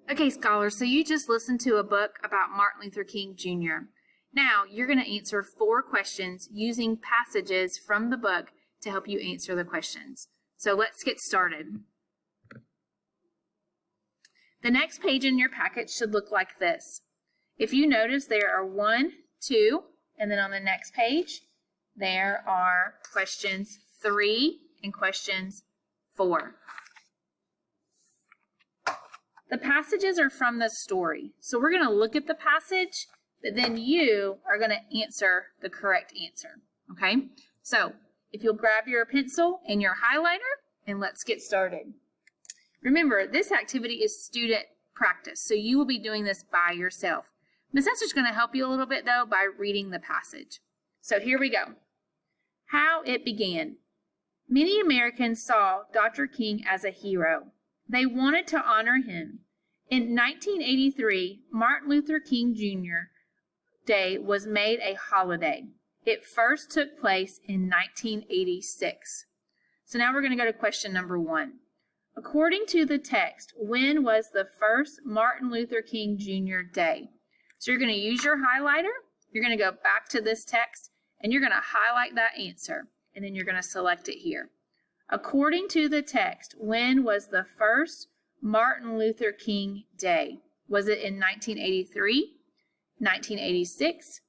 Okay, scholars, so you just listened to a book about Martin Luther King Jr. Now, you're going to answer 4 questions using passages from the book to help you answer the questions. So let's get started. The next page in your packet should look like this. If you notice, there are 1, 2, and then on the next page, there are questions 3 and questions 4. The passages are from the story. So we're going to look at the passage, but then you are going to answer the correct answer. Okay? So if you'll grab your pencil and your highlighter, and let's get started. Remember, this activity is student practice, so you will be doing this by yourself. Ms. Esther's going to help you a little bit, though, by reading the passage. So here we go. How it began. Many Americans saw Dr. King as a hero. They wanted to honor him. In 1983, Martin Luther King Jr. Day was made a holiday. It first took place in 1986. So now we're going to go to question number 1. According to the text, when was the first Martin Luther King Jr. Day? So you're going to use your highlighter, you're going to go back to this text, and you're going to highlight that answer, and then you're going to select it here. According to the text, when was the first Martin Luther King Day? Was it in 1983, 1986,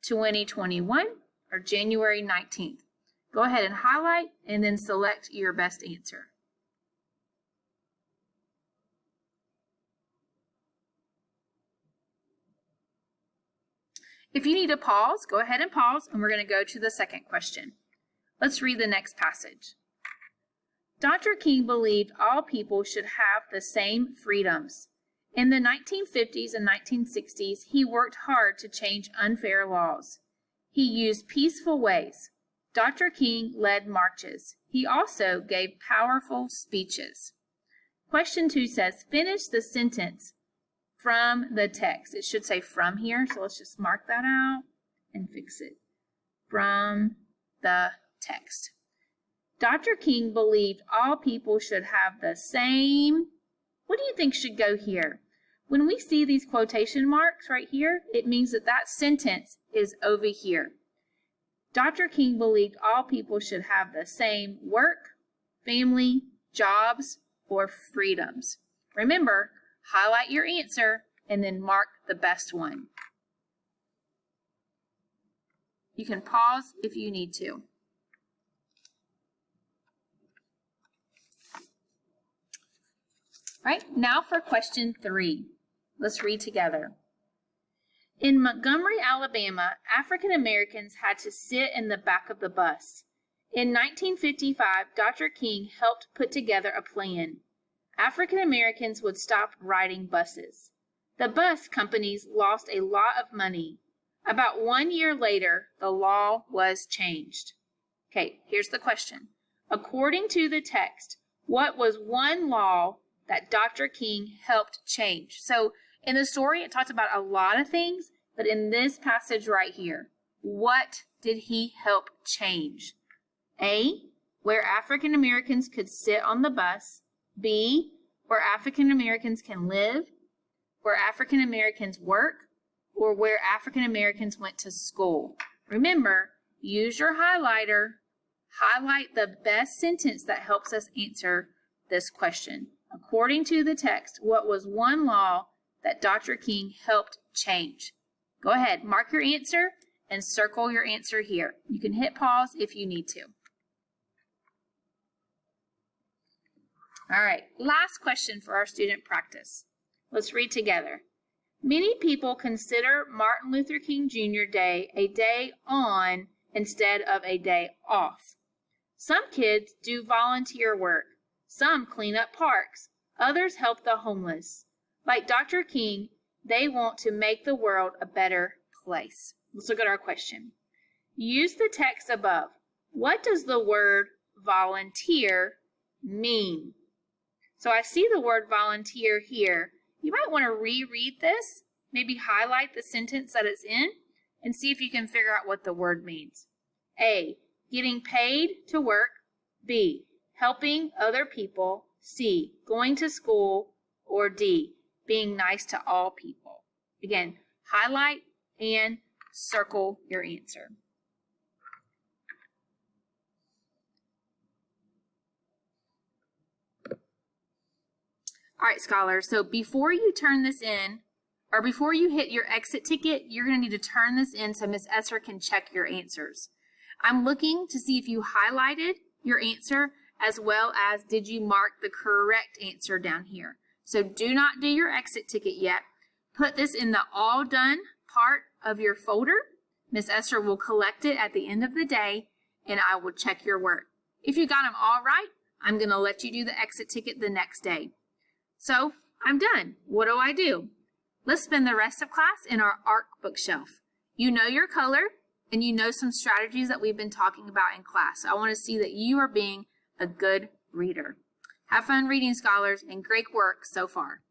2021, or January 19th? Go ahead and highlight and then select your best answer. If you need to pause, go ahead and pause, and we're going to go to the second question. Let's read the next passage. Dr. King believed all people should have the same freedoms. In the 1950s and 1960s, he worked hard to change unfair laws. He used peaceful ways. Dr. King led marches. He also gave powerful speeches. Question 2 says, finish the sentence from the text. It should say from here, so let's just mark that out and fix it. From the text. Dr. King believed all people should have the same. What do you think should go here? When we see these quotation marks right here, it means that that sentence is over here. Dr. King believed all people should have the same work, family, jobs, or freedoms. Remember, highlight your answer and then mark the best one. You can pause if you need to. All right, now for question 3. Let's read together. In Montgomery, Alabama, African Americans had to sit in the back of the bus. In 1955, Dr. King helped put together a plan. African Americans would stop riding buses. The bus companies lost a lot of money. About 1 year later, the law was changed. Okay, here's the question. According to the text, what was one law that Dr. King helped change? So in the story, it talks about a lot of things, but in this passage right here, what did he help change? A, where African Americans could sit on the bus. B, where African Americans can live, where African Americans work, or where African Americans went to school. Remember, use your highlighter, highlight the best sentence that helps us answer this question. According to the text, what was one law that Dr. King helped change? Go ahead, mark your answer and circle your answer here. You can hit pause if you need to. All right, last question for our student practice. Let's read together. Many people consider Martin Luther King Jr. Day a day on instead of a day off. Some kids do volunteer work. Some clean up parks. Others help the homeless. Like Dr. King, they want to make the world a better place. Let's look at our question. Use the text above. What does the word volunteer mean? So I see the word volunteer here. You might want to reread this, maybe highlight the sentence that it's in, and see if you can figure out what the word means. A, getting paid to work. B, helping other people. C, going to school. Or D, being nice to all people. Again, highlight and circle your answer. All right, scholars, so before you turn this in, or before you hit your exit ticket, you're going to need to turn this in so Miss Esser can check your answers. I'm looking to see if you highlighted your answer as well as did you mark the correct answer down here. So do not do your exit ticket yet. Put this in the all done part of your folder. Miss Esser will collect it at the end of the day and I will check your work. If you got them all right, I'm going to let you do the exit ticket the next day. So I'm done. What do? Let's spend the rest of class in our ARC bookshelf. You know your color and you know some strategies that we've been talking about in class. So I want to see that you are being a good reader. Have fun reading, scholars, and great work so far.